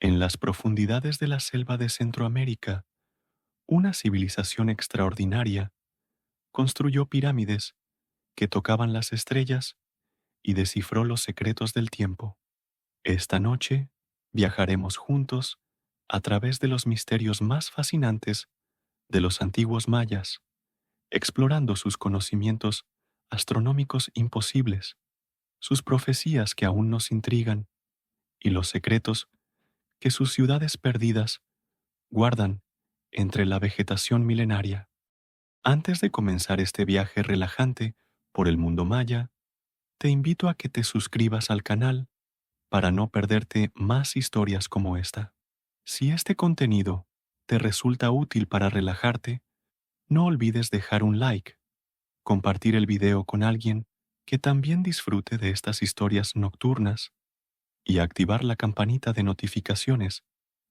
En las profundidades de la selva de Centroamérica, una civilización extraordinaria construyó pirámides que tocaban las estrellas y descifró los secretos del tiempo. Esta noche viajaremos juntos a través de los misterios más fascinantes de los antiguos mayas, explorando sus conocimientos astronómicos imposibles, sus profecías que aún nos intrigan y los secretos que sus ciudades perdidas guardan entre la vegetación milenaria. Antes de comenzar este viaje relajante por el mundo maya, te invito a que te suscribas al canal para no perderte más historias como esta. Si este contenido te resulta útil para relajarte, no olvides dejar un like, compartir el video con alguien que también disfrute de estas historias nocturnas y activar la campanita de notificaciones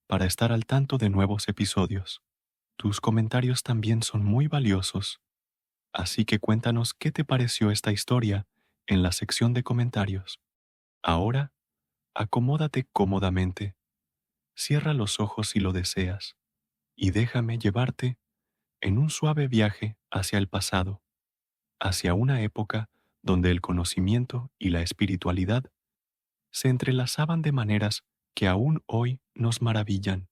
para estar al tanto de nuevos episodios. Tus comentarios también son muy valiosos, así que cuéntanos qué te pareció esta historia en la sección de comentarios. Ahora, acomódate cómodamente, cierra los ojos si lo deseas, y déjame llevarte en un suave viaje hacia el pasado, hacia una época donde el conocimiento y la espiritualidad se entrelazaban de maneras que aún hoy nos maravillan.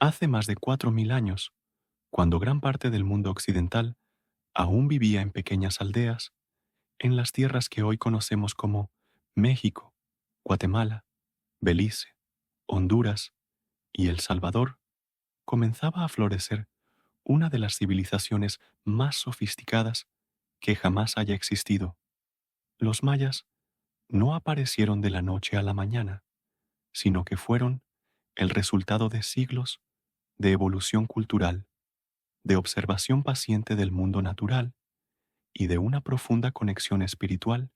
Hace más de 4000 años, cuando gran parte del mundo occidental aún vivía en pequeñas aldeas, en las tierras que hoy conocemos como México, Guatemala, Belice, Honduras y El Salvador, comenzaba a florecer una de las civilizaciones más sofisticadas que jamás haya existido. Los mayas no aparecieron de la noche a la mañana, sino que fueron el resultado de siglos de evolución cultural, de observación paciente del mundo natural y de una profunda conexión espiritual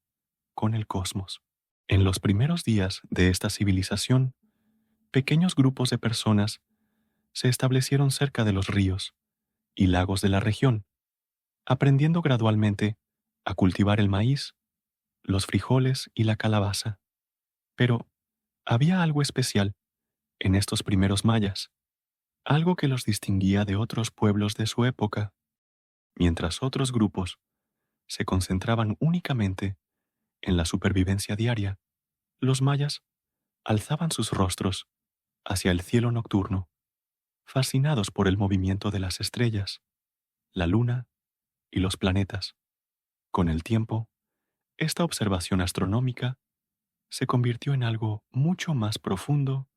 con el cosmos. En los primeros días de esta civilización, pequeños grupos de personas se establecieron cerca de los ríos y lagos de la región, aprendiendo gradualmente a cultivar el maíz, los frijoles y la calabaza. Pero había algo especial en estos primeros mayas, algo que los distinguía de otros pueblos de su época. Mientras otros grupos se concentraban únicamente en la supervivencia diaria, los mayas alzaban sus rostros hacia el cielo nocturno, fascinados por el movimiento de las estrellas, la luna y los planetas. Con el tiempo, esta observación astronómica se convirtió en algo mucho más profundo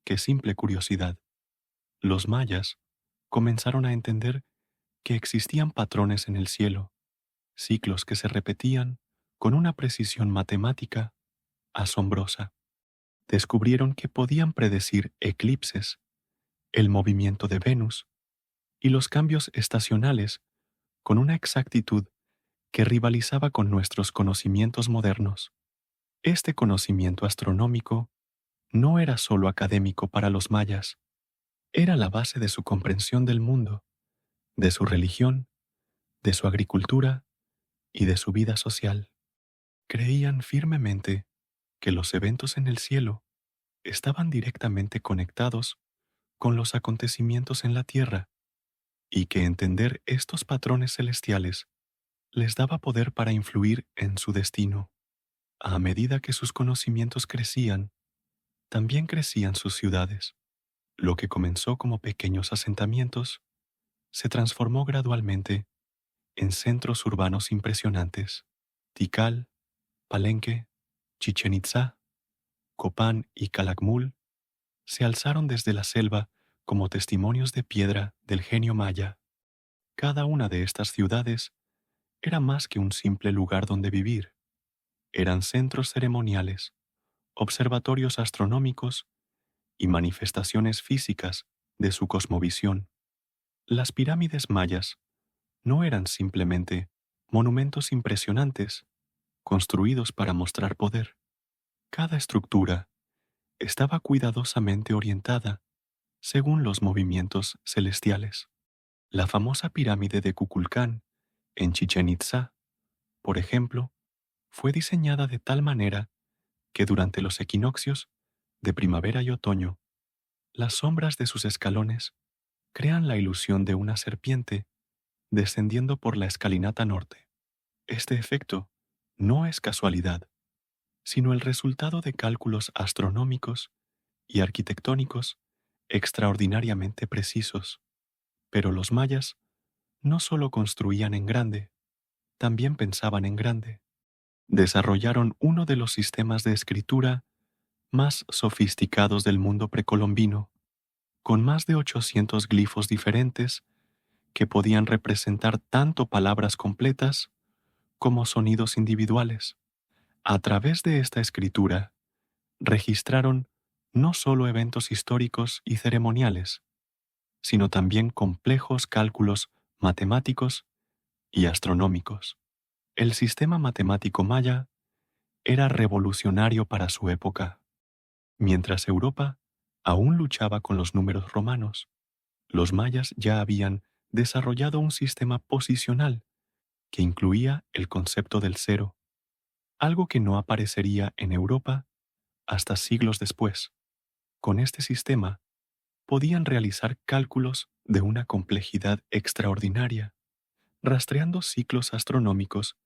que simple curiosidad. Los mayas comenzaron a entender que existían patrones en el cielo, ciclos que se repetían con una precisión matemática asombrosa. Descubrieron que podían predecir eclipses, el movimiento de Venus y los cambios estacionales con una exactitud que rivalizaba con nuestros conocimientos modernos. Este conocimiento astronómico no era solo académico para los mayas, era la base de su comprensión del mundo, de su religión, de su agricultura y de su vida social. Creían firmemente que los eventos en el cielo estaban directamente conectados con los acontecimientos en la tierra y que entender estos patrones celestiales les daba poder para influir en su destino. A medida que sus conocimientos crecían, también crecían sus ciudades. Lo que comenzó como pequeños asentamientos se transformó gradualmente en centros urbanos impresionantes. Tikal, Palenque, Chichen Itzá, Copán y Calakmul se alzaron desde la selva como testimonios de piedra del genio maya. Cada una de estas ciudades era más que un simple lugar donde vivir. Eran centros ceremoniales, observatorios astronómicos y manifestaciones físicas de su cosmovisión. Las pirámides mayas no eran simplemente monumentos impresionantes construidos para mostrar poder. Cada estructura estaba cuidadosamente orientada según los movimientos celestiales. La famosa pirámide de Kukulcán, en Chichen Itzá, por ejemplo, fue diseñada de tal manera que durante los equinoccios de primavera y otoño, Las sombras de sus escalones crean la ilusión de una serpiente descendiendo por la escalinata norte. Este efecto no es casualidad, sino el resultado de cálculos astronómicos y arquitectónicos extraordinariamente precisos. Pero los mayas no solo construían en grande, también pensaban en grande. Desarrollaron uno de los sistemas de escritura más sofisticados del mundo precolombino, con más de 800 glifos diferentes que podían representar tanto palabras completas como sonidos individuales. A través de esta escritura, registraron no solo eventos históricos y ceremoniales, sino también complejos cálculos matemáticos y astronómicos. El sistema matemático maya era revolucionario para su época. Mientras Europa aún luchaba con los números romanos, los mayas ya habían desarrollado un sistema posicional que incluía el concepto del cero, algo que no aparecería en Europa hasta siglos después. Con este sistema, podían realizar cálculos de una complejidad extraordinaria, rastreando ciclos astronómicos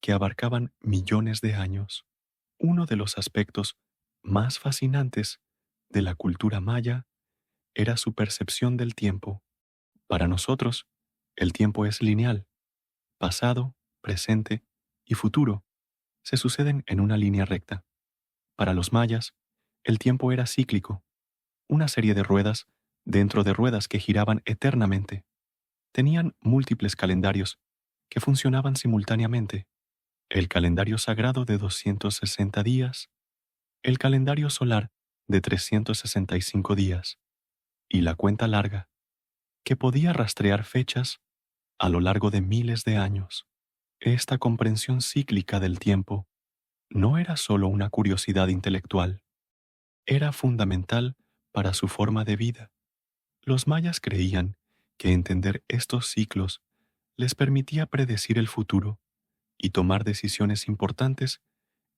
que abarcaban millones de años. Uno de los aspectos más fascinantes de la cultura maya era su percepción del tiempo. Para nosotros, el tiempo es lineal. Pasado, presente y futuro se suceden en una línea recta. Para los mayas, el tiempo era cíclico, una serie de ruedas dentro de ruedas que giraban eternamente. Tenían múltiples calendarios que funcionaban simultáneamente: el calendario sagrado de 260 días, el calendario solar de 365 días y la cuenta larga, que podía rastrear fechas a lo largo de miles de años. Esta comprensión cíclica del tiempo no era solo una curiosidad intelectual, era fundamental para su forma de vida. Los mayas creían que entender estos ciclos les permitía predecir el futuro y tomar decisiones importantes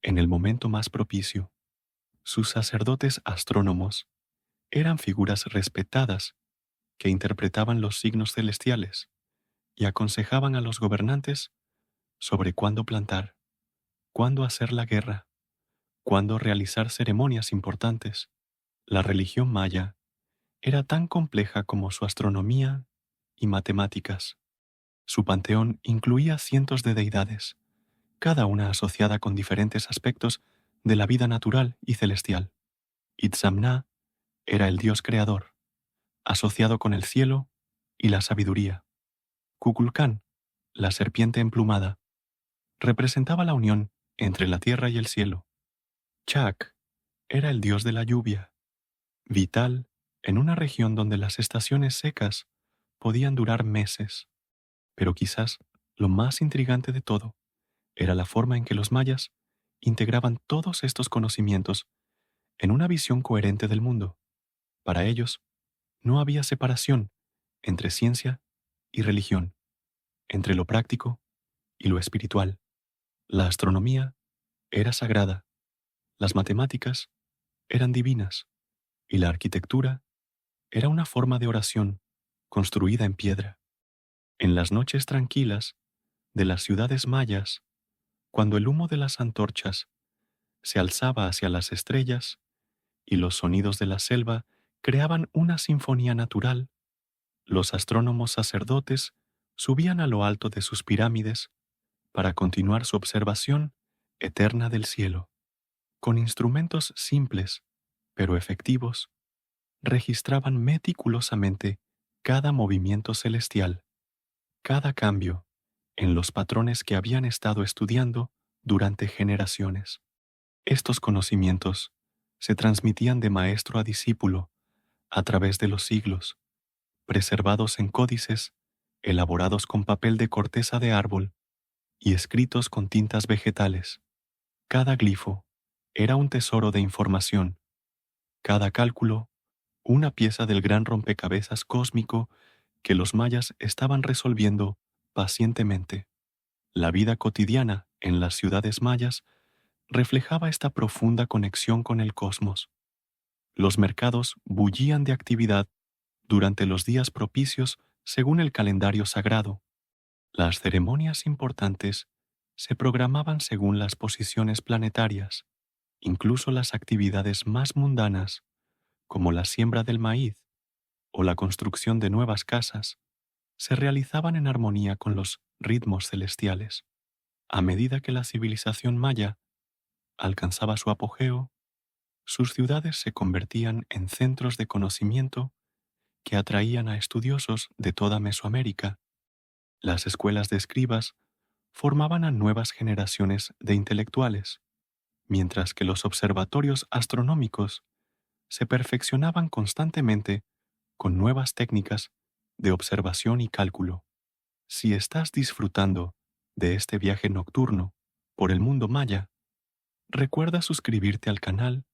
en el momento más propicio. Sus sacerdotes astrónomos eran figuras respetadas que interpretaban los signos celestiales y aconsejaban a los gobernantes sobre cuándo plantar, cuándo hacer la guerra, cuándo realizar ceremonias importantes. La religión maya era tan compleja como su astronomía y matemáticas. Su panteón incluía cientos de deidades, cada una asociada con diferentes aspectos de la vida natural y celestial. Itzamna era el dios creador, asociado con el cielo y la sabiduría. Kukulcán, la serpiente emplumada, representaba la unión entre la tierra y el cielo. Chak era el dios de la lluvia, vital en una región donde las estaciones secas podían durar meses. Pero quizás lo más intrigante de todo era la forma en que los mayas integraban todos estos conocimientos en una visión coherente del mundo. Para ellos, no había separación entre ciencia y religión, entre lo práctico y lo espiritual. La astronomía era sagrada, las matemáticas eran divinas y la arquitectura era una forma de oración construida en piedra. En las noches tranquilas de las ciudades mayas, cuando el humo de las antorchas se alzaba hacia las estrellas y los sonidos de la selva creaban una sinfonía natural, los astrónomos sacerdotes subían a lo alto de sus pirámides para continuar su observación eterna del cielo. Con instrumentos simples, pero efectivos, registraban meticulosamente cada movimiento celestial, cada cambio en los patrones que habían estado estudiando durante generaciones. Estos conocimientos se transmitían de maestro a discípulo a través de los siglos, preservados en códices elaborados con papel de corteza de árbol y escritos con tintas vegetales. Cada glifo era un tesoro de información, cada cálculo una pieza del gran rompecabezas cósmico que los mayas estaban resolviendo pacientemente. La vida cotidiana en las ciudades mayas reflejaba esta profunda conexión con el cosmos. Los mercados bullían de actividad durante los días propicios según el calendario sagrado. Las ceremonias importantes se programaban según las posiciones planetarias. Incluso las actividades más mundanas, como la siembra del maíz o la construcción de nuevas casas, se realizaban en armonía con los ritmos celestiales. A medida que la civilización maya alcanzaba su apogeo, sus ciudades se convertían en centros de conocimiento que atraían a estudiosos de toda Mesoamérica. Las escuelas de escribas formaban a nuevas generaciones de intelectuales, mientras que los observatorios astronómicos se perfeccionaban constantemente con nuevas técnicas de observación y cálculo. Si estás disfrutando de este viaje nocturno por el mundo maya, recuerda suscribirte al canal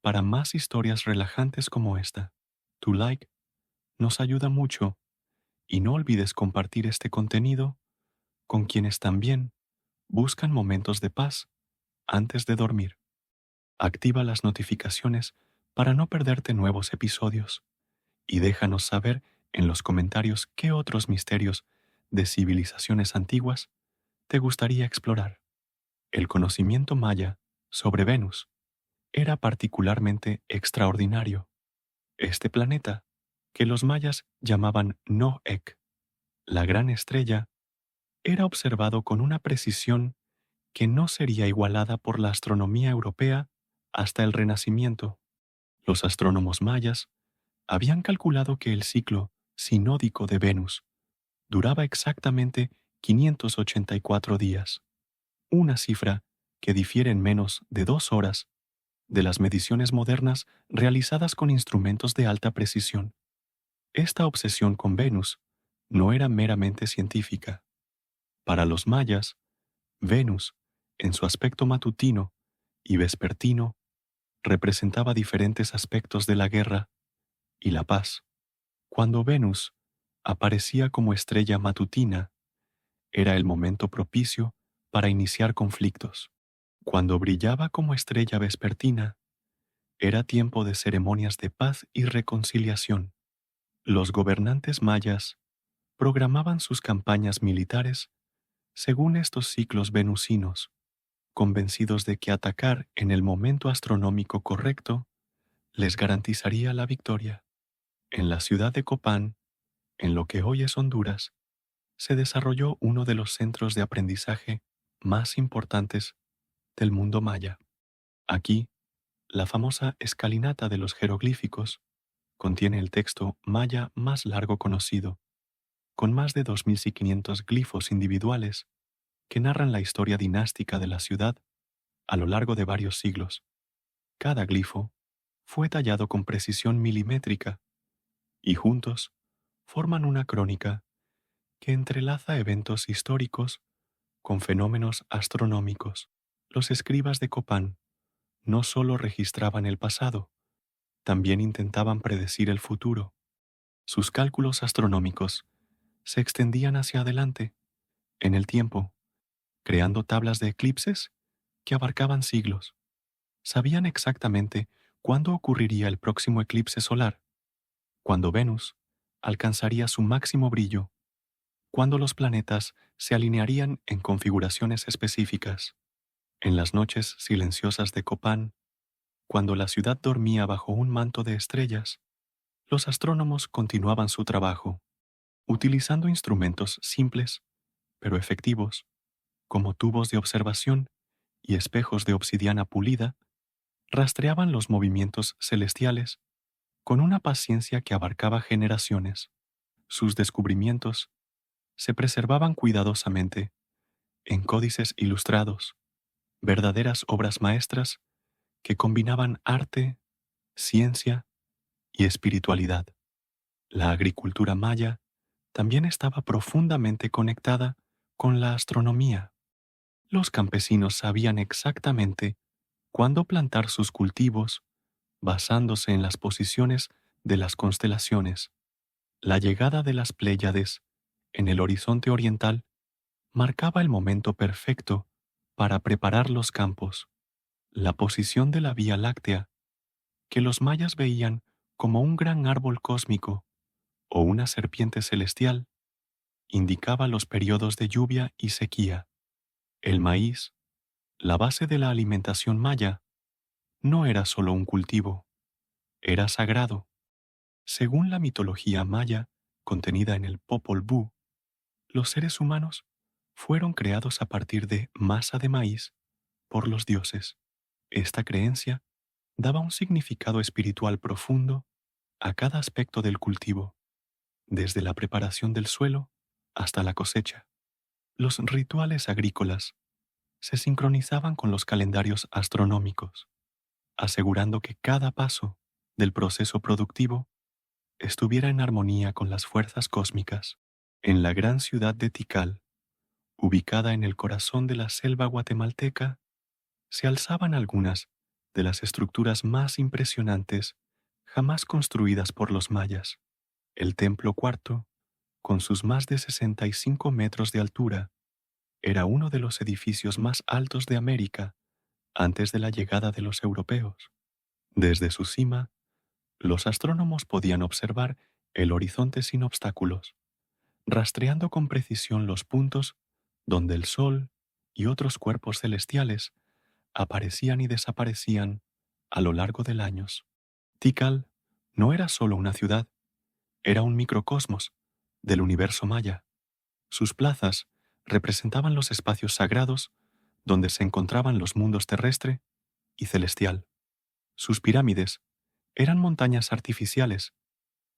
para más historias relajantes como esta. Tu like nos ayuda mucho y no olvides compartir este contenido con quienes también buscan momentos de paz antes de dormir. Activa las notificaciones para no perderte nuevos episodios y déjanos saber en los comentarios qué otros misterios de civilizaciones antiguas te gustaría explorar. El conocimiento maya sobre Venus era particularmente extraordinario. Este planeta, que los mayas llamaban Noek, la gran estrella, era observado con una precisión que no sería igualada por la astronomía europea hasta el Renacimiento. Los astrónomos mayas habían calculado que el ciclo sinódico de Venus duraba exactamente 584 días, una cifra que difiere en menos de 2 horas de las mediciones modernas realizadas con instrumentos de alta precisión. Esta obsesión con Venus no era meramente científica. Para los mayas, Venus, en su aspecto matutino y vespertino, representaba diferentes aspectos de la guerra y la paz. Cuando Venus aparecía como estrella matutina, era el momento propicio para iniciar conflictos. Cuando brillaba como estrella vespertina, era tiempo de ceremonias de paz y reconciliación. Los gobernantes mayas programaban sus campañas militares según estos ciclos venusinos, convencidos de que atacar en el momento astronómico correcto les garantizaría la victoria. En la ciudad de Copán, en lo que hoy es Honduras, se desarrolló uno de los centros de aprendizaje más importantes del mundo maya. Aquí, la famosa escalinata de los jeroglíficos contiene el texto maya más largo conocido, con más de 2.500 glifos individuales que narran la historia dinástica de la ciudad a lo largo de varios siglos. Cada glifo fue tallado con precisión milimétrica y juntos forman una crónica que entrelaza eventos históricos con fenómenos astronómicos. Los escribas de Copán no solo registraban el pasado, también intentaban predecir el futuro. Sus cálculos astronómicos se extendían hacia adelante, en el tiempo, creando tablas de eclipses que abarcaban siglos. Sabían exactamente cuándo ocurriría el próximo eclipse solar, cuándo Venus alcanzaría su máximo brillo, cuándo los planetas se alinearían en configuraciones específicas. En las noches silenciosas de Copán, cuando la ciudad dormía bajo un manto de estrellas, los astrónomos continuaban su trabajo, utilizando instrumentos simples, pero efectivos, como tubos de observación y espejos de obsidiana pulida, rastreaban los movimientos celestiales con una paciencia que abarcaba generaciones. Sus descubrimientos se preservaban cuidadosamente en códices ilustrados, verdaderas obras maestras que combinaban arte, ciencia y espiritualidad. La agricultura maya también estaba profundamente conectada con la astronomía. Los campesinos sabían exactamente cuándo plantar sus cultivos basándose en las posiciones de las constelaciones. La llegada de las Pléyades en el horizonte oriental marcaba el momento perfecto para preparar los campos. La posición de la Vía Láctea que los mayas veían como un gran árbol cósmico o una serpiente celestial, indicaba los periodos de lluvia y sequía. El maíz, la base de la alimentación maya, no era solo un cultivo, era sagrado. Según la mitología maya contenida en el Popol Vuh, los seres humanos fueron creados a partir de masa de maíz por los dioses. Esta creencia daba un significado espiritual profundo a cada aspecto del cultivo, desde la preparación del suelo hasta la cosecha. Los rituales agrícolas se sincronizaban con los calendarios astronómicos, asegurando que cada paso del proceso productivo estuviera en armonía con las fuerzas cósmicas. En la gran ciudad de Tikal, ubicada en el corazón de la selva guatemalteca, se alzaban algunas de las estructuras más impresionantes jamás construidas por los mayas. El Templo Cuarto, con sus más de 65 metros de altura, era uno de los edificios más altos de América antes de la llegada de los europeos. Desde su cima, los astrónomos podían observar el horizonte sin obstáculos, rastreando con precisión los puntos donde el Sol y otros cuerpos celestiales aparecían y desaparecían a lo largo del años. Tikal no era solo una ciudad, era un microcosmos del universo maya. Sus plazas representaban los espacios sagrados donde se encontraban los mundos terrestre y celestial. Sus pirámides eran montañas artificiales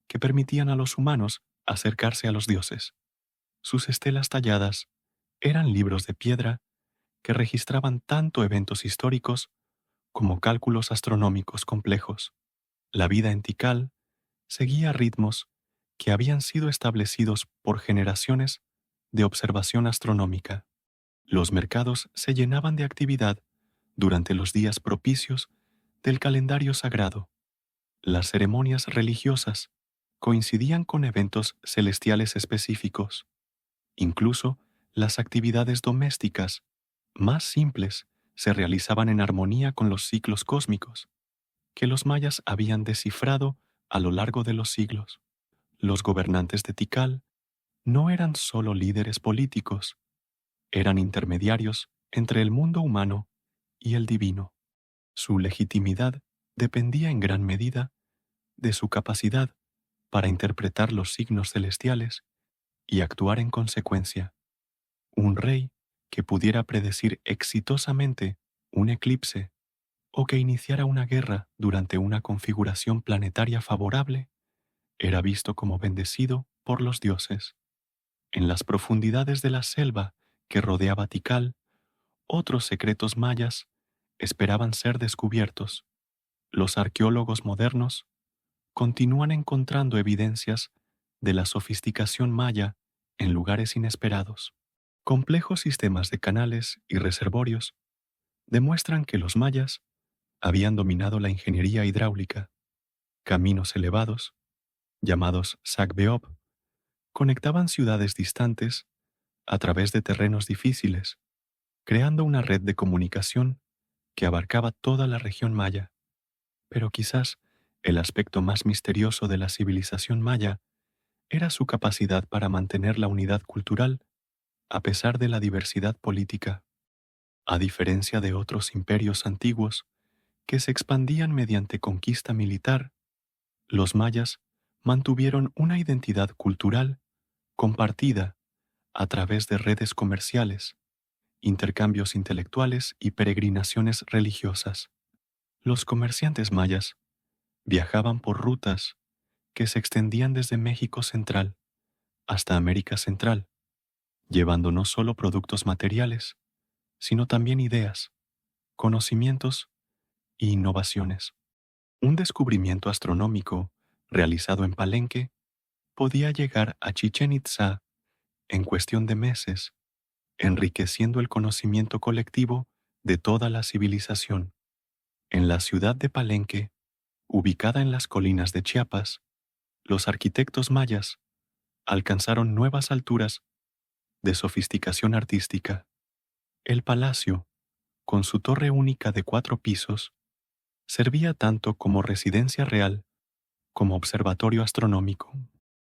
que permitían a los humanos acercarse a los dioses. Sus estelas talladas eran libros de piedra que registraban tanto eventos históricos como cálculos astronómicos complejos. La vida en Tikal seguía ritmos que habían sido establecidos por generaciones de observación astronómica. Los mercados se llenaban de actividad durante los días propicios del calendario sagrado. Las ceremonias religiosas coincidían con eventos celestiales específicos. Incluso las actividades domésticas más simples se realizaban en armonía con los ciclos cósmicos que los mayas habían descifrado a lo largo de los siglos. Los gobernantes de Tikal no eran solo líderes políticos, eran intermediarios entre el mundo humano y el divino. Su legitimidad dependía en gran medida de su capacidad para interpretar los signos celestiales y actuar en consecuencia. Un rey que pudiera predecir exitosamente un eclipse o que iniciara una guerra durante una configuración planetaria favorable era visto como bendecido por los dioses. En las profundidades de la selva que rodeaba Tikal, otros secretos mayas esperaban ser descubiertos. Los arqueólogos modernos continúan encontrando evidencias de la sofisticación maya en lugares inesperados. Complejos sistemas de canales y reservorios demuestran que los mayas habían dominado la ingeniería hidráulica. Caminos elevados, llamados Sagbeob, conectaban ciudades distantes a través de terrenos difíciles, creando una red de comunicación que abarcaba toda la región maya. Pero quizás el aspecto más misterioso de la civilización maya era su capacidad para mantener la unidad cultural a pesar de la diversidad política. A diferencia de otros imperios antiguos que se expandían mediante conquista militar, los mayas mantuvieron una identidad cultural compartida a través de redes comerciales, intercambios intelectuales y peregrinaciones religiosas. Los comerciantes mayas viajaban por rutas que se extendían desde México Central hasta América Central, llevando no solo productos materiales, sino también ideas, conocimientos e innovaciones. Un descubrimiento astronómico realizado en Palenque podía llegar a Chichén Itzá en cuestión de meses, enriqueciendo el conocimiento colectivo de toda la civilización. En la ciudad de Palenque, ubicada en las colinas de Chiapas, los arquitectos mayas alcanzaron nuevas alturas de sofisticación artística. El palacio, con su torre única de 4 pisos, Servía tanto como residencia real como observatorio astronómico.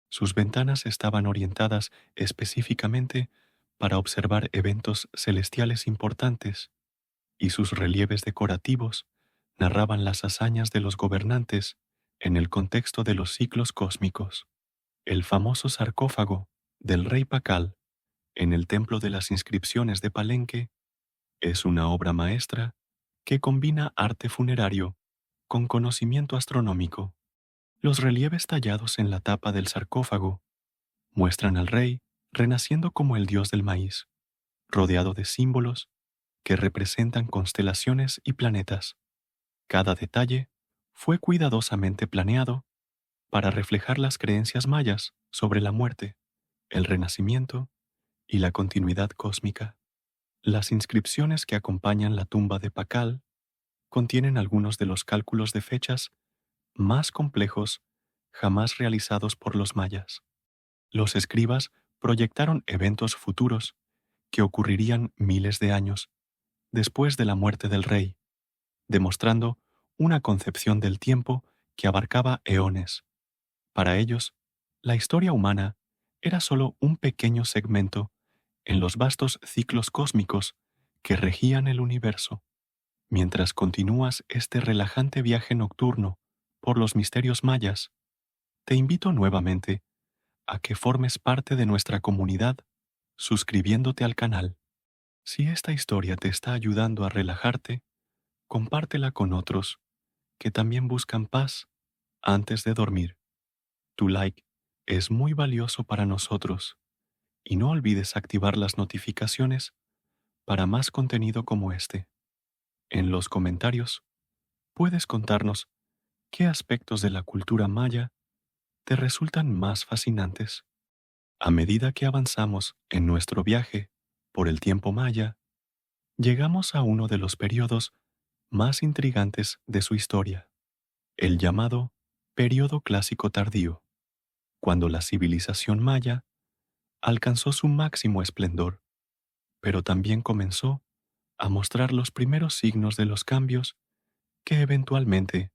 Sus ventanas estaban orientadas específicamente para observar eventos celestiales importantes, y sus relieves decorativos narraban las hazañas de los gobernantes en el contexto de los ciclos cósmicos. El famoso sarcófago del rey Pacal en el Templo de las Inscripciones de Palenque es una obra maestra que combina arte funerario con conocimiento astronómico. Los relieves tallados en la tapa del sarcófago muestran al rey renaciendo como el dios del maíz, rodeado de símbolos que representan constelaciones y planetas. Cada detalle fue cuidadosamente planeado para reflejar las creencias mayas sobre la muerte, el renacimiento y la continuidad cósmica. Las inscripciones que acompañan la tumba de Pacal contienen algunos de los cálculos de fechas más complejos jamás realizados por los mayas. Los escribas proyectaron eventos futuros que ocurrirían miles de años después de la muerte del rey, demostrando una concepción del tiempo que abarcaba eones. Para ellos, la historia humana era solo un pequeño segmento en los vastos ciclos cósmicos que regían el universo. Mientras continúas este relajante viaje nocturno por los misterios mayas, te invito nuevamente a que formes parte de nuestra comunidad suscribiéndote al canal. Si esta historia te está ayudando a relajarte, compártela con otros que también buscan paz antes de dormir. Tu like es muy valioso para nosotros y no olvides activar las notificaciones para más contenido como este. En los comentarios puedes contarnos qué aspectos de la cultura maya te resultan más fascinantes. A medida que avanzamos en nuestro viaje por el tiempo maya, llegamos a uno de los periodos más intrigantes de su historia, el llamado Período Clásico Tardío, cuando la civilización maya alcanzó su máximo esplendor, pero también comenzó a mostrar los primeros signos de los cambios que eventualmente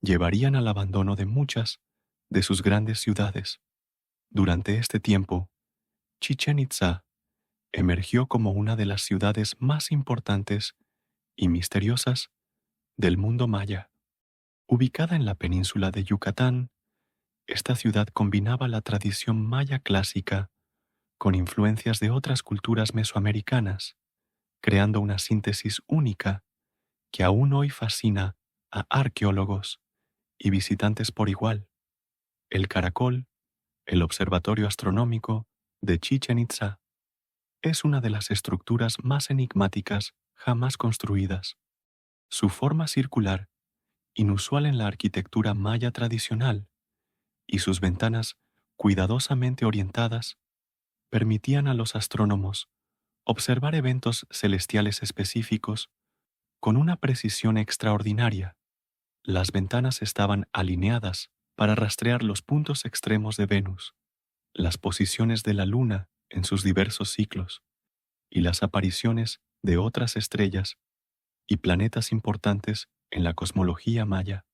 llevarían al abandono de muchas de sus grandes ciudades. Durante este tiempo, Chichén Itzá emergió como una de las ciudades más importantes y misteriosas del mundo maya. Ubicada en la península de Yucatán, esta ciudad combinaba la tradición maya clásica con influencias de otras culturas mesoamericanas, creando una síntesis única que aún hoy fascina a arqueólogos y visitantes por igual. El Caracol, el observatorio astronómico de Chichén Itzá, es una de las estructuras más enigmáticas jamás construidas. Su forma circular, inusual en la arquitectura maya tradicional, y sus ventanas cuidadosamente orientadas, permitían a los astrónomos observar eventos celestiales específicos con una precisión extraordinaria. Las ventanas estaban alineadas para rastrear los puntos extremos de Venus, las posiciones de la Luna en sus diversos ciclos y las apariciones de otras estrellas y planetas importantes en la cosmología maya.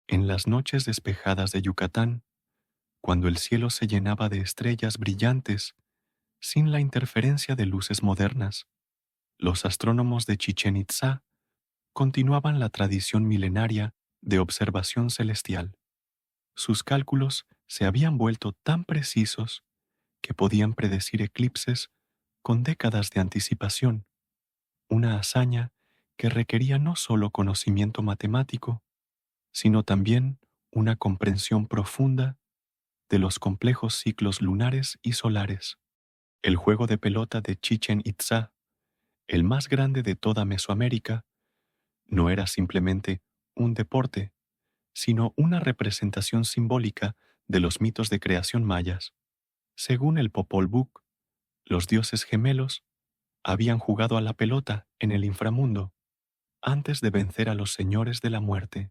En las noches despejadas de Yucatán, cuando el cielo se llenaba de estrellas brillantes sin la interferencia de luces modernas, los astrónomos de Chichén Itzá continuaban la tradición milenaria de observación celestial. Sus cálculos se habían vuelto tan precisos que podían predecir eclipses con décadas de anticipación, una hazaña que requería no solo conocimiento matemático, sino también una comprensión profunda de los complejos ciclos lunares y solares. El juego de pelota de Chichén Itzá, el más grande de toda Mesoamérica, no era simplemente un deporte, sino una representación simbólica de los mitos de creación mayas. Según el Popol Vuh, los dioses gemelos habían jugado a la pelota en el inframundo antes de vencer a los señores de la muerte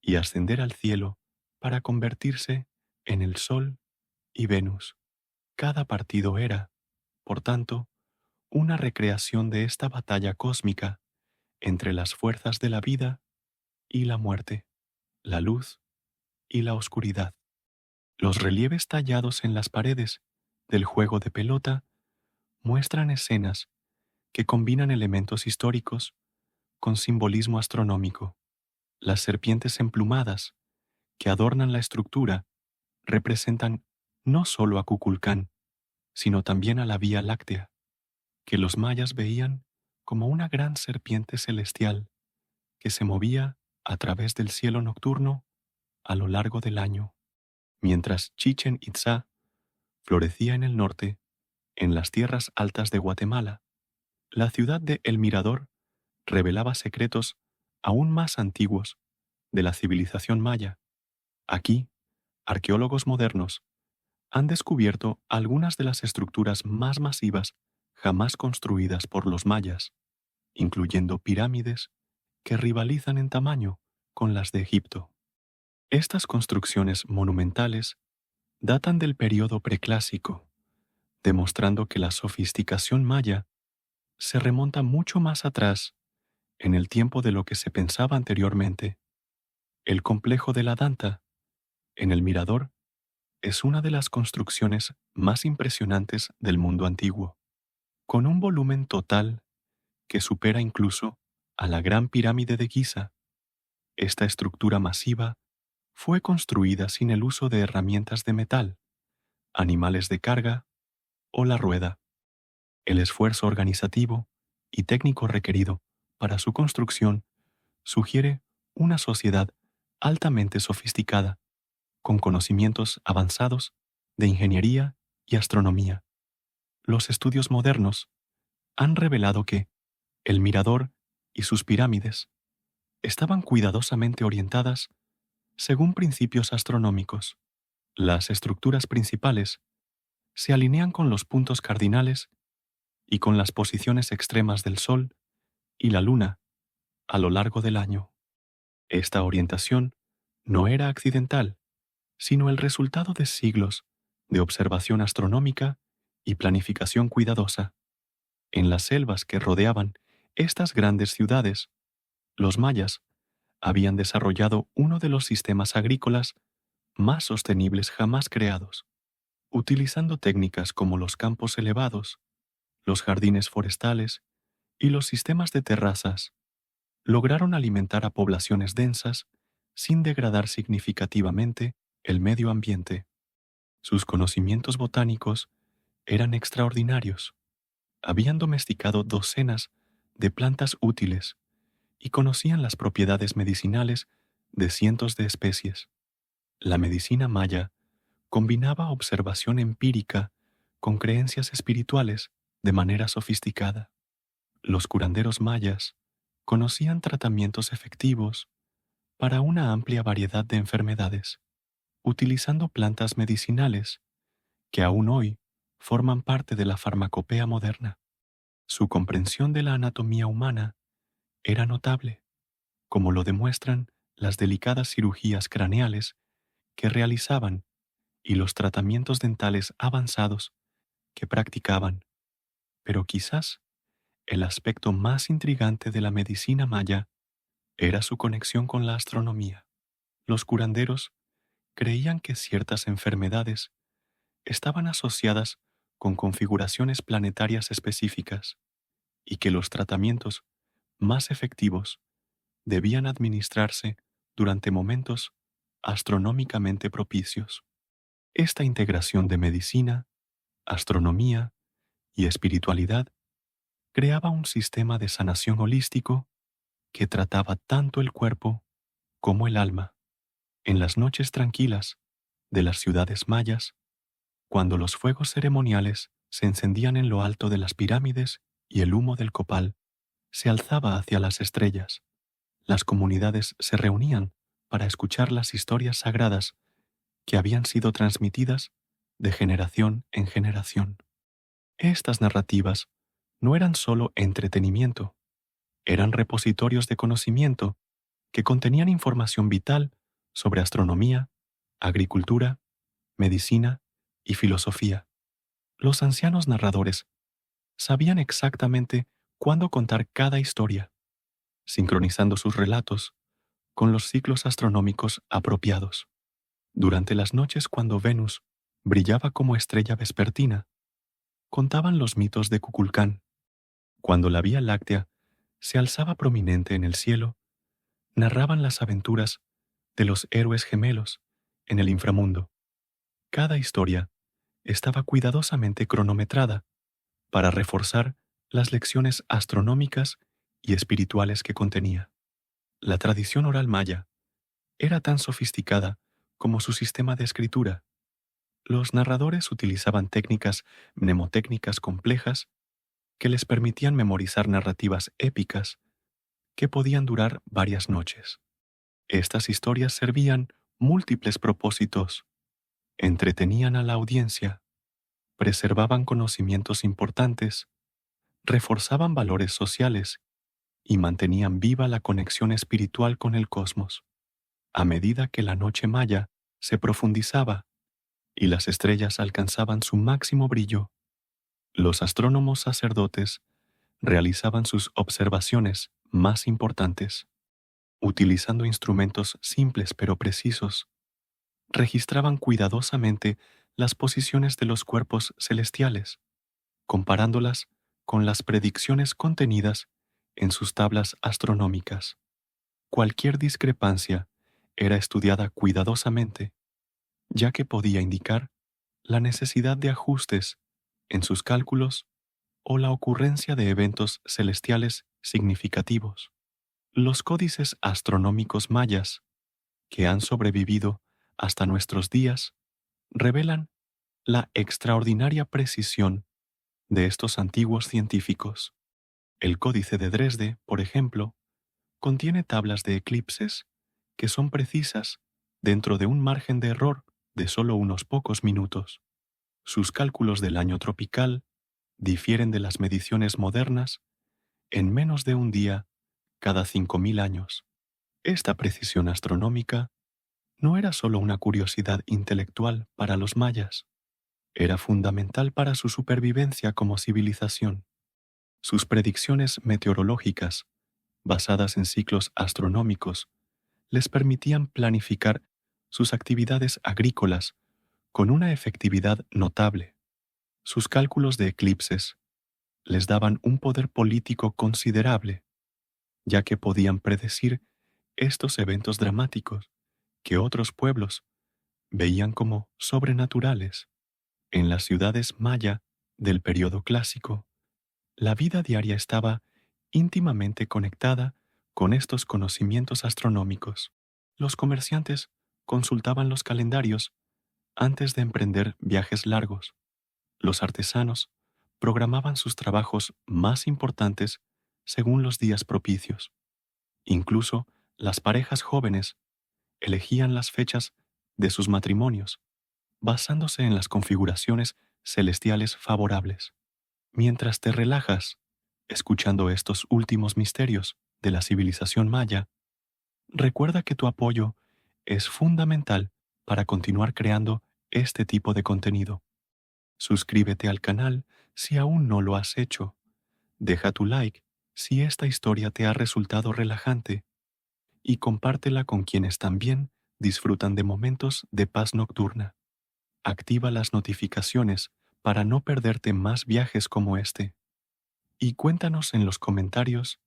y ascender al cielo para convertirse en el Sol y Venus. Cada partido era, por tanto, una recreación de esta batalla cósmica entre las fuerzas de la vida y la muerte, la luz y la oscuridad. Los relieves tallados en las paredes del juego de pelota muestran escenas que combinan elementos históricos con simbolismo astronómico. Las serpientes emplumadas que adornan la estructura representan no solo a Kukulcán, sino también a la Vía Láctea, que los mayas veían como una gran serpiente celestial que se movía a través del cielo nocturno a lo largo del año, mientras Chichen Itzá florecía en el norte, en las tierras altas de Guatemala. La ciudad de El Mirador revelaba secretos aún más antiguos de la civilización maya. Aquí, arqueólogos modernos han descubierto algunas de las estructuras más masivas jamás construidas por los mayas, incluyendo pirámides que rivalizan en tamaño con las de Egipto. Estas construcciones monumentales datan del período preclásico, demostrando que la sofisticación maya se remonta mucho más atrás en el tiempo de lo que se pensaba anteriormente. El complejo de la Danta, en el Mirador, es una de las construcciones más impresionantes del mundo antiguo, con un volumen total que supera incluso a la Gran Pirámide de Giza. Esta estructura masiva fue construida sin el uso de herramientas de metal, animales de carga o la rueda. El esfuerzo organizativo y técnico requerido para su construcción sugiere una sociedad altamente sofisticada, con conocimientos avanzados de ingeniería y astronomía. Los estudios modernos han revelado que el mirador y sus pirámides estaban cuidadosamente orientadas según principios astronómicos. Las estructuras principales se alinean con los puntos cardinales y con las posiciones extremas del Sol y la Luna a lo largo del año. Esta orientación no era accidental, sino el resultado de siglos de observación astronómica y planificación cuidadosa. En las selvas que rodeaban estas grandes ciudades, los mayas habían desarrollado uno de los sistemas agrícolas más sostenibles jamás creados, utilizando técnicas como los campos elevados, los jardines forestales y los sistemas de terrazas. Lograron alimentar a poblaciones densas sin degradar significativamente el medio ambiente. Sus conocimientos botánicos eran extraordinarios. Habían domesticado docenas de plantas útiles y conocían las propiedades medicinales de cientos de especies. La medicina maya combinaba observación empírica con creencias espirituales de manera sofisticada. Los curanderos mayas conocían tratamientos efectivos para una amplia variedad de enfermedades, utilizando plantas medicinales que aún hoy forman parte de la farmacopea moderna. Su comprensión de la anatomía humana era notable, como lo demuestran las delicadas cirugías craneales que realizaban y los tratamientos dentales avanzados que practicaban. Pero quizás el aspecto más intrigante de la medicina maya era su conexión con la astronomía. Los curanderos creían que ciertas enfermedades estaban asociadas con configuraciones planetarias específicas y que los tratamientos más efectivos debían administrarse durante momentos astronómicamente propicios. Esta integración de medicina, astronomía y espiritualidad creaba un sistema de sanación holístico que trataba tanto el cuerpo como el alma. En las noches tranquilas de las ciudades mayas, cuando los fuegos ceremoniales se encendían en lo alto de las pirámides y el humo del copal se alzaba hacia las estrellas, las comunidades se reunían para escuchar las historias sagradas que habían sido transmitidas de generación en generación. Estas narrativas no eran solo entretenimiento, eran repositorios de conocimiento que contenían información vital sobre astronomía, agricultura, medicina y filosofía. Los ancianos narradores sabían exactamente cuándo contar cada historia, sincronizando sus relatos con los ciclos astronómicos apropiados. Durante las noches cuando Venus brillaba como estrella vespertina, contaban los mitos de Kukulcán. Cuando la Vía Láctea se alzaba prominente en el cielo, narraban las aventuras de los héroes gemelos en el inframundo. Cada historia estaba cuidadosamente cronometrada para reforzar las lecciones astronómicas y espirituales que contenía. La tradición oral maya era tan sofisticada como su sistema de escritura. Los narradores utilizaban técnicas mnemotécnicas complejas que les permitían memorizar narrativas épicas que podían durar varias noches. Estas historias servían múltiples propósitos: entretenían a la audiencia, preservaban conocimientos importantes, reforzaban valores sociales y mantenían viva la conexión espiritual con el cosmos. A medida que la noche maya se profundizaba y las estrellas alcanzaban su máximo brillo, los astrónomos sacerdotes realizaban sus observaciones más importantes. Utilizando instrumentos simples pero precisos, registraban cuidadosamente las posiciones de los cuerpos celestiales, comparándolas con las predicciones contenidas en sus tablas astronómicas. Cualquier discrepancia era estudiada cuidadosamente, ya que podía indicar la necesidad de ajustes en sus cálculos o la ocurrencia de eventos celestiales significativos. Los códices astronómicos mayas, que han sobrevivido hasta nuestros días, revelan la extraordinaria precisión de estos antiguos científicos. El Códice de Dresde, por ejemplo, contiene tablas de eclipses que son precisas dentro de un margen de error de solo unos pocos minutos. Sus cálculos del año tropical difieren de las mediciones modernas en menos de un día cada 5.000 años. Esta precisión astronómica no era solo una curiosidad intelectual para los mayas, era fundamental para su supervivencia como civilización. Sus predicciones meteorológicas, basadas en ciclos astronómicos, les permitían planificar sus actividades agrícolas con una efectividad notable. Sus cálculos de eclipses les daban un poder político considerable, ya que podían predecir estos eventos dramáticos que otros pueblos veían como sobrenaturales. En las ciudades maya del período clásico, la vida diaria estaba íntimamente conectada con estos conocimientos astronómicos. Los comerciantes consultaban los calendarios antes de emprender viajes largos. Los artesanos programaban sus trabajos más importantes según los días propicios. Incluso las parejas jóvenes elegían las fechas de sus matrimonios, basándose en las configuraciones celestiales favorables. Mientras te relajas, escuchando estos últimos misterios de la civilización maya, recuerda que tu apoyo es fundamental para continuar creando este tipo de contenido. Suscríbete al canal si aún no lo has hecho. Deja tu like si esta historia te ha resultado relajante y compártela con quienes también disfrutan de momentos de paz nocturna. Activa las notificaciones para no perderte más viajes como este. Y cuéntanos en los comentarios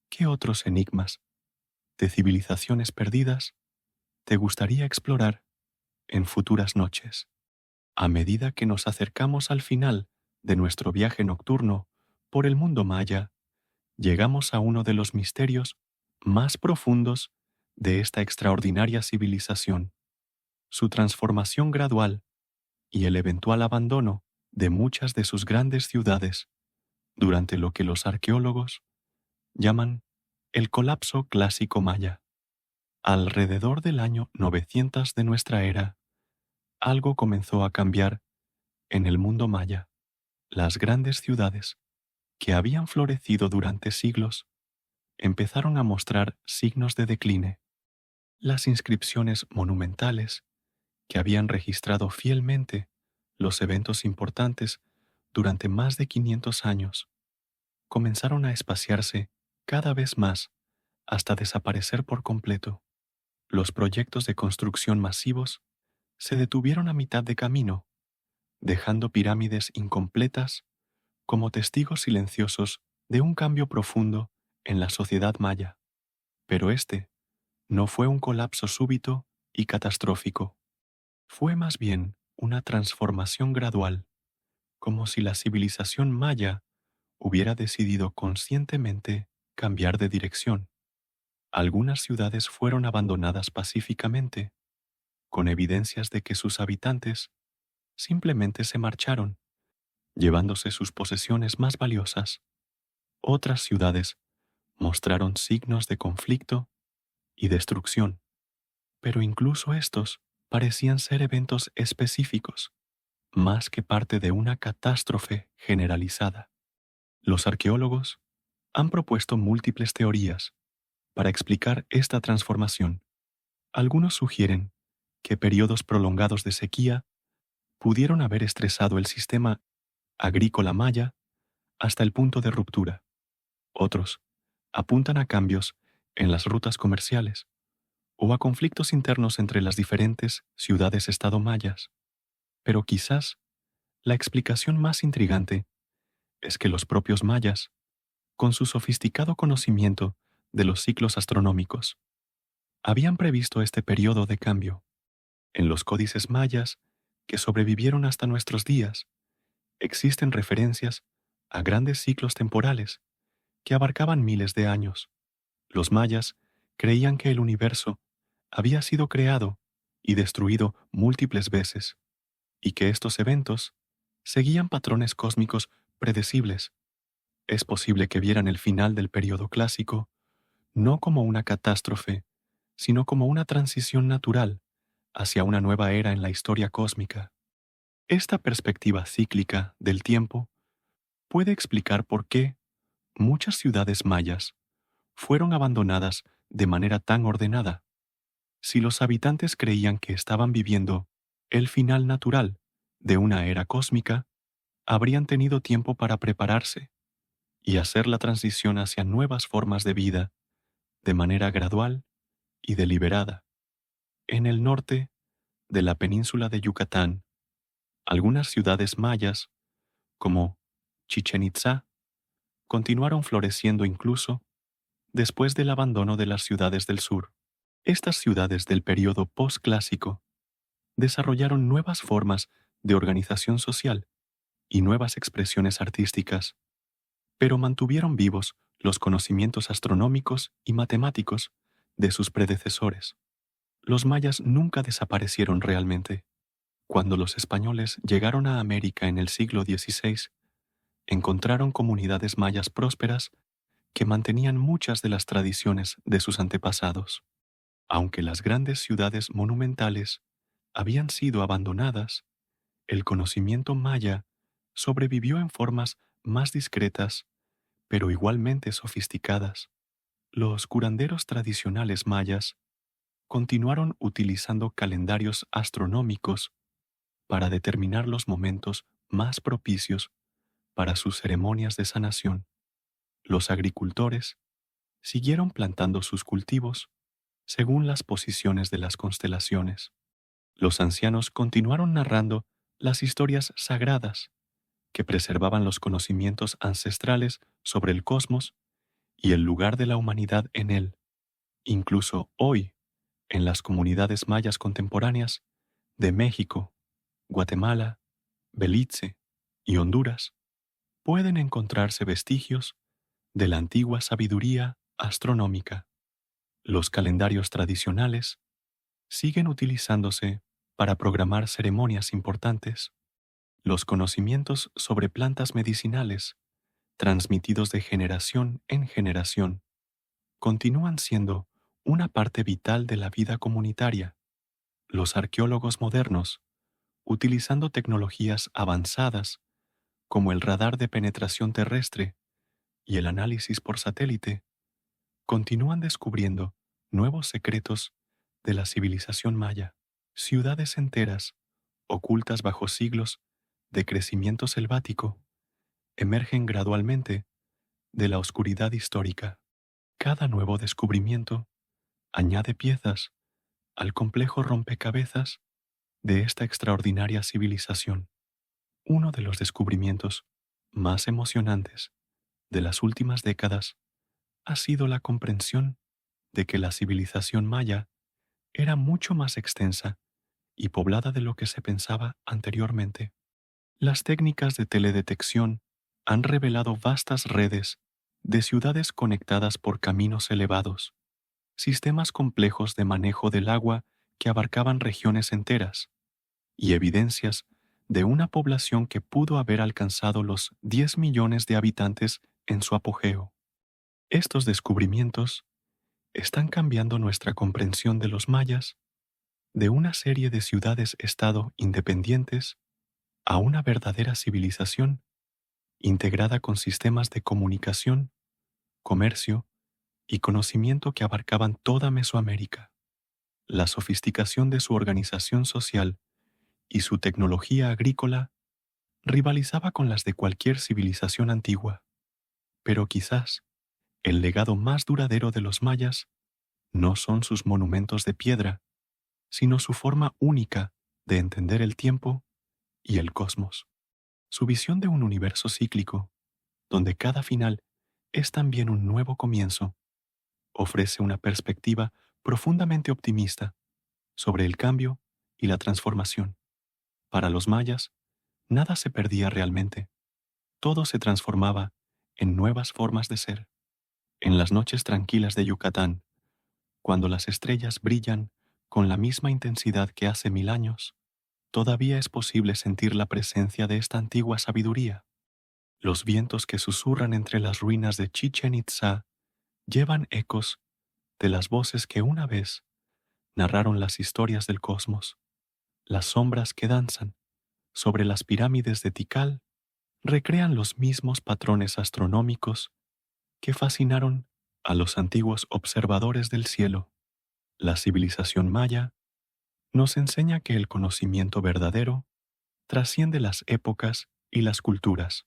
qué otros enigmas de civilizaciones perdidas te gustaría explorar en futuras noches. A medida que nos acercamos al final de nuestro viaje nocturno por el mundo maya, llegamos a uno de los misterios más profundos de esta extraordinaria civilización: su transformación gradual y el eventual abandono de muchas de sus grandes ciudades durante lo que los arqueólogos llaman el colapso clásico maya. Alrededor del año 900 de nuestra era, algo comenzó a cambiar en el mundo maya. Las grandes ciudades, que habían florecido durante siglos, empezaron a mostrar signos de decline. Las inscripciones monumentales, que habían registrado fielmente los eventos importantes durante más de 500 años, comenzaron a espaciarse cada vez más hasta desaparecer por completo. Los proyectos de construcción masivos se detuvieron a mitad de camino, dejando pirámides incompletas como testigos silenciosos de un cambio profundo en la sociedad maya. Pero este no fue un colapso súbito y catastrófico. Fue más bien una transformación gradual, como si la civilización maya hubiera decidido conscientemente cambiar de dirección. Algunas ciudades fueron abandonadas pacíficamente, con evidencias de que sus habitantes simplemente se marcharon, llevándose sus posesiones más valiosas. Otras ciudades mostraron signos de conflicto y destrucción, pero incluso estos parecían ser eventos específicos, más que parte de una catástrofe generalizada. Los arqueólogos han propuesto múltiples teorías para explicar esta transformación. Algunos sugieren que periodos prolongados de sequía pudieron haber estresado el sistema agrícola maya hasta el punto de ruptura. Otros apuntan a cambios en las rutas comerciales o a conflictos internos entre las diferentes ciudades-estado mayas. Pero quizás la explicación más intrigante es que los propios mayas, con su sofisticado conocimiento de los ciclos astronómicos, habían previsto este periodo de cambio. En los códices mayas que sobrevivieron hasta nuestros días, existen referencias a grandes ciclos temporales que abarcaban miles de años. Los mayas creían que el universo había sido creado y destruido múltiples veces, y que estos eventos seguían patrones cósmicos predecibles. Es posible que vieran el final del período clásico no como una catástrofe, sino como una transición natural hacia una nueva era en la historia cósmica. Esta perspectiva cíclica del tiempo puede explicar por qué muchas ciudades mayas fueron abandonadas de manera tan ordenada. Si los habitantes creían que estaban viviendo el final natural de una era cósmica, habrían tenido tiempo para prepararse y hacer la transición hacia nuevas formas de vida de manera gradual y deliberada. En el norte de la península de Yucatán, algunas ciudades mayas, como Chichén Itzá, continuaron floreciendo incluso después del abandono de las ciudades del sur. Estas ciudades del período postclásico desarrollaron nuevas formas de organización social y nuevas expresiones artísticas, pero mantuvieron vivos los conocimientos astronómicos y matemáticos de sus predecesores. Los mayas nunca desaparecieron realmente. Cuando los españoles llegaron a América en el siglo XVI, encontraron comunidades mayas prósperas que mantenían muchas de las tradiciones de sus antepasados. Aunque las grandes ciudades monumentales habían sido abandonadas, el conocimiento maya sobrevivió en formas más discretas, pero igualmente sofisticadas. Los curanderos tradicionales mayas continuaron utilizando calendarios astronómicos para determinar los momentos más propicios para sus ceremonias de sanación. Los agricultores siguieron plantando sus cultivos según las posiciones de las constelaciones. Los ancianos continuaron narrando las historias sagradas que preservaban los conocimientos ancestrales sobre el cosmos y el lugar de la humanidad en él. Incluso hoy, en las comunidades mayas contemporáneas de México, Guatemala, Belice y Honduras, pueden encontrarse vestigios de la antigua sabiduría astronómica. Los calendarios tradicionales siguen utilizándose para programar ceremonias importantes. Los conocimientos sobre plantas medicinales, transmitidos de generación en generación, continúan siendo una parte vital de la vida comunitaria. Los arqueólogos modernos, utilizando tecnologías avanzadas como el radar de penetración terrestre y el análisis por satélite, continúan descubriendo nuevos secretos de la civilización maya. Ciudades enteras, ocultas bajo siglos de crecimiento selvático, emergen gradualmente de la oscuridad histórica. Cada nuevo descubrimiento añade piezas al complejo rompecabezas de esta extraordinaria civilización. Uno de los descubrimientos más emocionantes de las últimas décadas ha sido la comprensión de que la civilización maya era mucho más extensa y poblada de lo que se pensaba anteriormente. Las técnicas de teledetección han revelado vastas redes de ciudades conectadas por caminos elevados, sistemas complejos de manejo del agua que abarcaban regiones enteras, y evidencias de una población que pudo haber alcanzado los 10 millones de habitantes en su apogeo. Estos descubrimientos están cambiando nuestra comprensión de los mayas, de una serie de ciudades-estado independientes a una verdadera civilización integrada con sistemas de comunicación, comercio y conocimiento que abarcaban toda Mesoamérica. La sofisticación de su organización social y su tecnología agrícola rivalizaba con las de cualquier civilización antigua, pero quizás el legado más duradero de los mayas no son sus monumentos de piedra, sino su forma única de entender el tiempo y el cosmos. Su visión de un universo cíclico, donde cada final es también un nuevo comienzo, ofrece una perspectiva profundamente optimista sobre el cambio y la transformación. Para los mayas, nada se perdía realmente. Todo se transformaba en nuevas formas de ser. En las noches tranquilas de Yucatán, cuando las estrellas brillan con la misma intensidad que hace 1000 años, todavía es posible sentir la presencia de esta antigua sabiduría. Los vientos que susurran entre las ruinas de Chichén Itzá llevan ecos de las voces que una vez narraron las historias del cosmos. Las sombras que danzan sobre las pirámides de Tikal recrean los mismos patrones astronómicos que fascinaron a los antiguos observadores del cielo. La civilización maya nos enseña que el conocimiento verdadero trasciende las épocas y las culturas.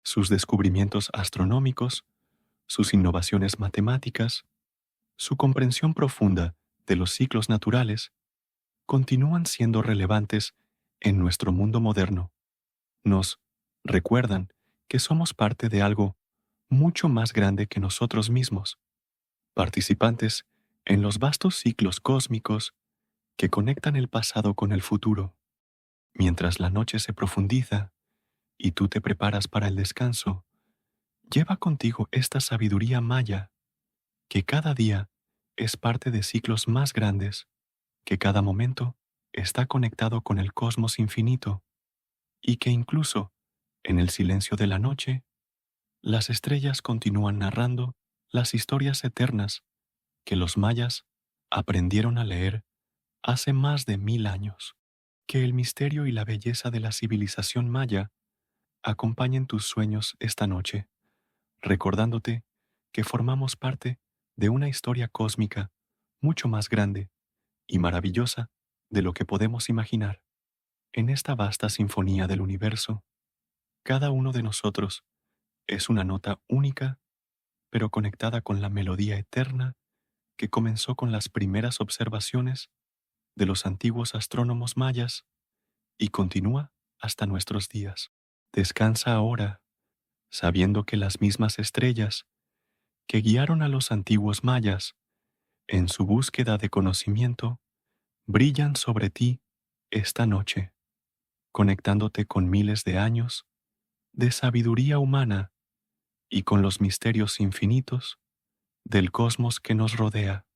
Sus descubrimientos astronómicos, sus innovaciones matemáticas, su comprensión profunda de los ciclos naturales continúan siendo relevantes en nuestro mundo moderno. Nos recuerdan que somos parte de algo mucho más grande que nosotros mismos, participantes en los vastos ciclos cósmicos que conectan el pasado con el futuro. Mientras la noche se profundiza y tú te preparas para el descanso, lleva contigo esta sabiduría maya, que cada día es parte de ciclos más grandes, que cada momento está conectado con el cosmos infinito, y que incluso en el silencio de la noche, las estrellas continúan narrando las historias eternas que los mayas aprendieron a leer hace más de 1000 años. Que el misterio y la belleza de la civilización maya acompañen tus sueños esta noche, recordándote que formamos parte de una historia cósmica mucho más grande y maravillosa de lo que podemos imaginar. En esta vasta sinfonía del universo, cada uno de nosotros es una nota única, pero conectada con la melodía eterna que comenzó con las primeras observaciones de los antiguos astrónomos mayas y continúa hasta nuestros días. Descansa ahora, sabiendo que las mismas estrellas que guiaron a los antiguos mayas en su búsqueda de conocimiento brillan sobre ti esta noche, conectándote con miles de años de sabiduría humana y con los misterios infinitos del cosmos que nos rodea.